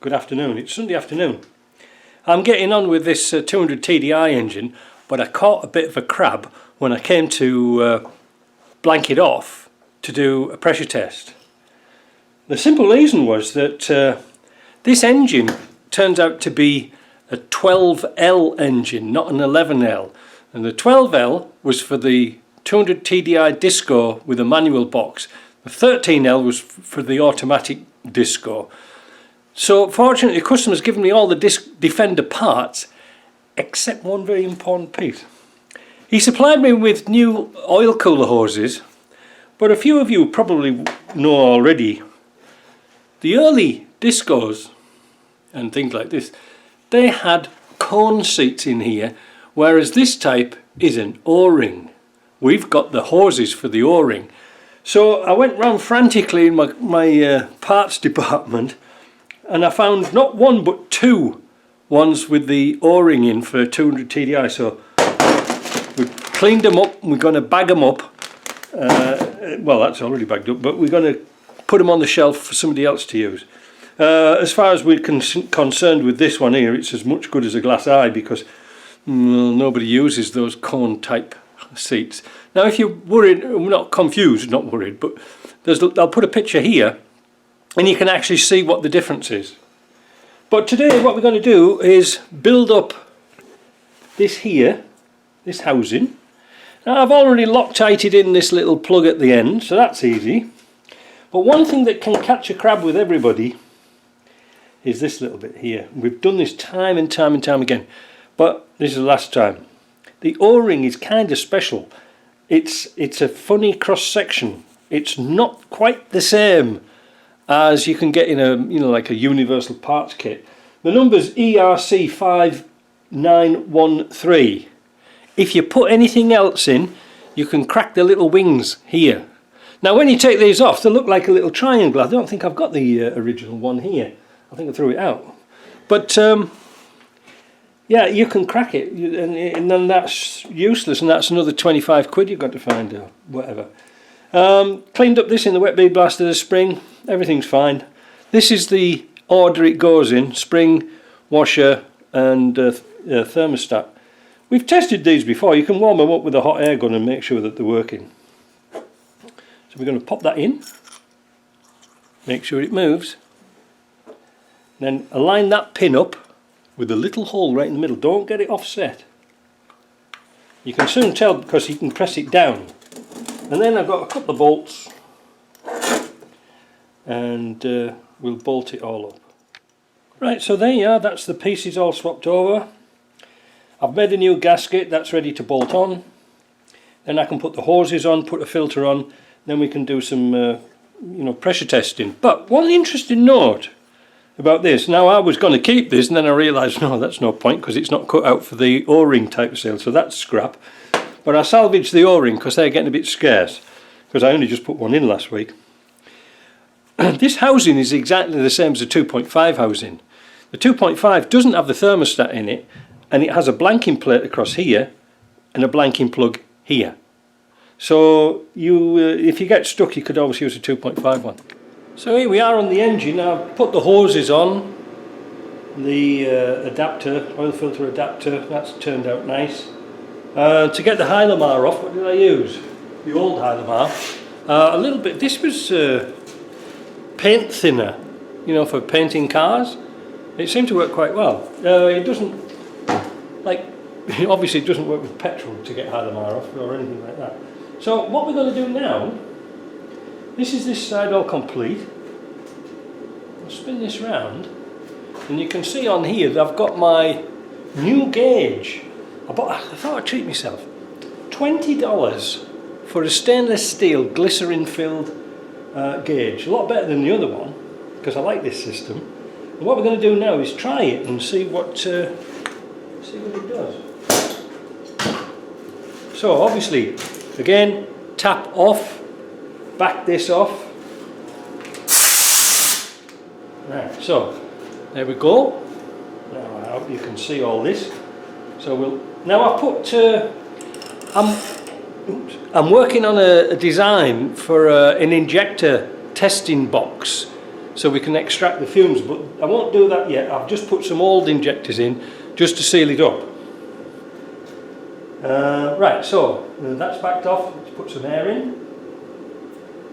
Good afternoon. It's Sunday afternoon. I'm getting on with this 200 TDI engine, but I caught a bit of a crab when I came to blank it off to do a pressure test. The simple reason was that this engine turns out to be a 12L engine, not an 11L. And the 12L was for the 200 TDI Disco with a manual box. The 13L was for the automatic Disco. So fortunately, the customer's given me all the Defender parts except one very important piece. He supplied me with new oil cooler hoses, but a few of you probably know already, the early Discos and things like this, they had cone seats in here, whereas this type is an O-ring. We've got the hoses for the O-ring. So I went round frantically in my parts department, and I found not one but two ones with the O-ring in for 200 TDI. So we cleaned them up. We're going to bag them up. Well, that's already bagged up, but we're going to put them on the shelf for somebody else to use. As far as we're concerned with this one here, it's as much good as a glass eye because nobody uses those cone type seats. Now, if you're worried, not confused, not worried, but I'll put a picture here, and you can actually see what the difference is. But today what we're going to do is build up this here, this housing. Now I've already Loctited in this little plug at the end, so that's easy. But one thing that can catch a crab with everybody is this little bit here. We've done this time and time and time again, but this is the last time. The O-ring is kind of special. It's a funny cross section. It's not quite the same as you can get in a like a universal parts kit. The number's ERC5913. If you put anything else in, you can crack the little wings here. Now when you take these off, they look like a little triangle. I don't think I've got the original one here. I think I threw it out. But yeah, you can crack it, and then that's useless, and that's another 25 quid you've got to find, or whatever. Cleaned up this in the wet bead blaster, the spring, everything's fine. This is the order it goes in: spring, washer and thermostat. We've tested these before. You can warm them up with a hot air gun and make sure that they're working. So we're going to pop that in, make sure it moves, then align that pin up with a little hole right in the middle. Don't get it offset. You can soon tell because you can press it down. And then I've got a couple of bolts, and we'll bolt it all up. Right, so there you are, that's the pieces all swapped over. I've made a new gasket, that's ready to bolt on. Then I can put the hoses on, put a filter on, then we can do some pressure testing. But one interesting note about this, now I was going to keep this and then I realised no, that's no point because it's not cut out for the O-ring type sale, so that's scrap. But I salvaged the O-ring because they're getting a bit scarce, because I only just put one in last week. This housing is exactly the same as the 2.5 housing. The 2.5 doesn't have the thermostat in it, and it has a blanking plate across here and a blanking plug here. So if you get stuck, you could always use a 2.5 one. So here we are on the engine. I've put the hoses on, the adapter, oil filter adapter, that's turned out nice. To get the Hylamar off, what did I use? The old Hylamar. A little bit, this was paint thinner, for painting cars. It seemed to work quite well. It doesn't, obviously it doesn't work with petrol to get Hylamar off or anything like that. So what we're going to do now, this is this side all complete. I'll spin this round, and you can see on here that I've got my new gauge. I thought I'd treat myself. $20 for a stainless steel glycerin filled gauge. A lot better than the other one, because I like this system. And what we're going to do now is try it and see what it does. So obviously, again, tap off, back this off. Right, so there we go. Now I hope you can see all this. So now I've put, I'm working on a design for an injector testing box so we can extract the fumes, but I won't do that yet. I've just put some old injectors in just to seal it up. Right, so that's backed off. Let's put some air in.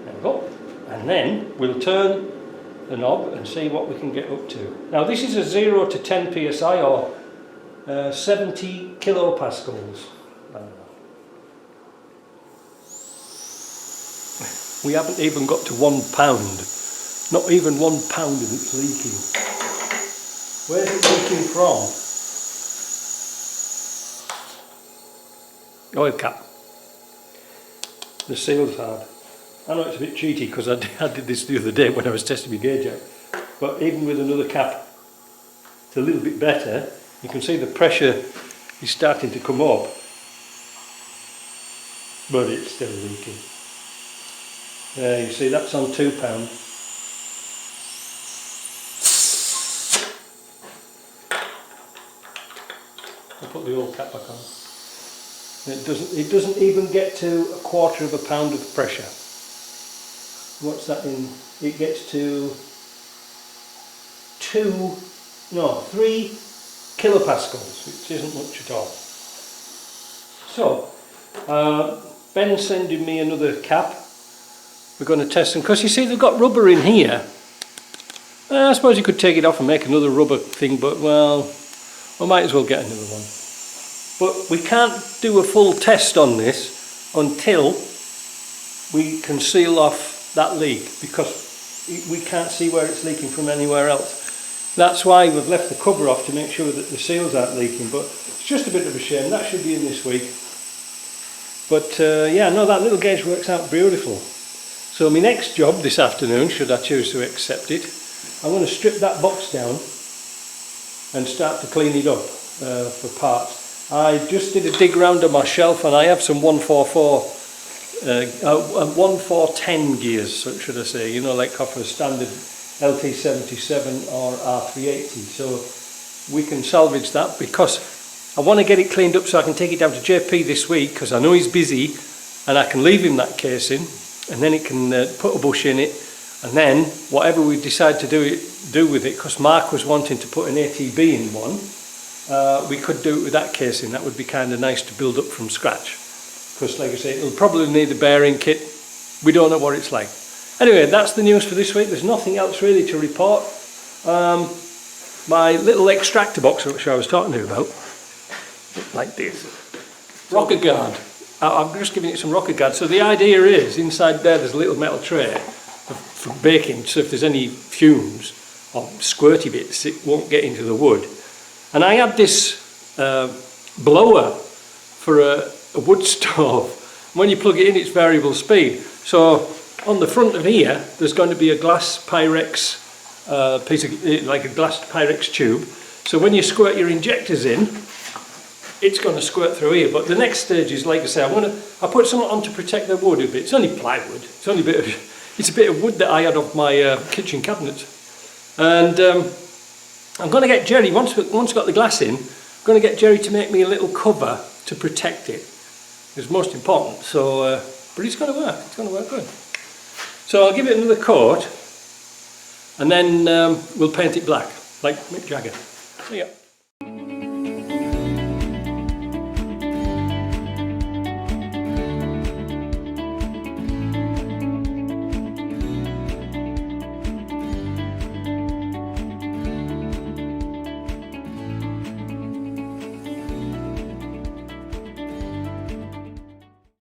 There we go. And then we'll turn the knob and see what we can get up to. Now this is a 0 to 10 psi or 70 kilopascals. We haven't even got to 1 pound. Not even 1 pound and it's leaking. Where's it leaking from? Oil cap. The seal's hard. I know it's a bit cheaty because I did this the other day when I was testing my gauge out. But even with another cap, it's a little bit better. You can see the pressure is starting to come up, but it's still leaking. You see that's on 2 pound. I'll put the old cap back on. It doesn't even get to 1/4 of a pound of pressure. What's that in? It gets to 3 kilopascals, which isn't much at all. So, Ben's sending me another cap. We're going to test them, because you see they've got rubber in here. I suppose you could take it off and make another rubber thing, but well, we might as well get another one. But we can't do a full test on this until we can seal off that leak, because we can't see where it's leaking from anywhere else. That's why we've left the cover off, to make sure that the seals aren't leaking, but it's just a bit of a shame. That should be in this week. But yeah, no, that little gauge works out beautiful. So my next job this afternoon, should I choose to accept it, I'm going to strip that box down and start to clean it up for parts. I just did a dig round on my shelf and I have some 1410 gears, so should I say, you know, like off a standard LT77 or R380. So we can salvage that, because I want to get it cleaned up so I can take it down to JP this week, because I know he's busy, and I can leave him that casing and then he can put a bush in it, and then whatever we decide to do with it, because Mark was wanting to put an ATB in one, we could do it with that casing. That would be kind of nice to build up from scratch, because like I say, it'll probably need a bearing kit. We don't know what it's like. Anyway, that's the news for this week. There's nothing else really to report. My little extractor box, which I was talking to you about, like this, rocker guard. I'm just giving it some rocker guard. So the idea is, inside there's a little metal tray for baking, so if there's any fumes or squirty bits, it won't get into the wood. And I had this blower for a wood stove. When you plug it in, it's variable speed. So on the front of here, there's going to be a glass Pyrex piece of, like a glass Pyrex tube. So when you squirt your injectors in, it's going to squirt through here. But the next stage is, like I say, I put something on to protect the wood a bit. It's only plywood. It's only it's a bit of wood that I had off my kitchen cabinet. And I'm going to get Jerry, once I've got the glass in, I'm going to get Jerry to make me a little cover to protect it. It's most important. So, but it's going to work. It's going to work good. So I'll give it another coat, and then we'll paint it black, like Mick Jagger. See ya.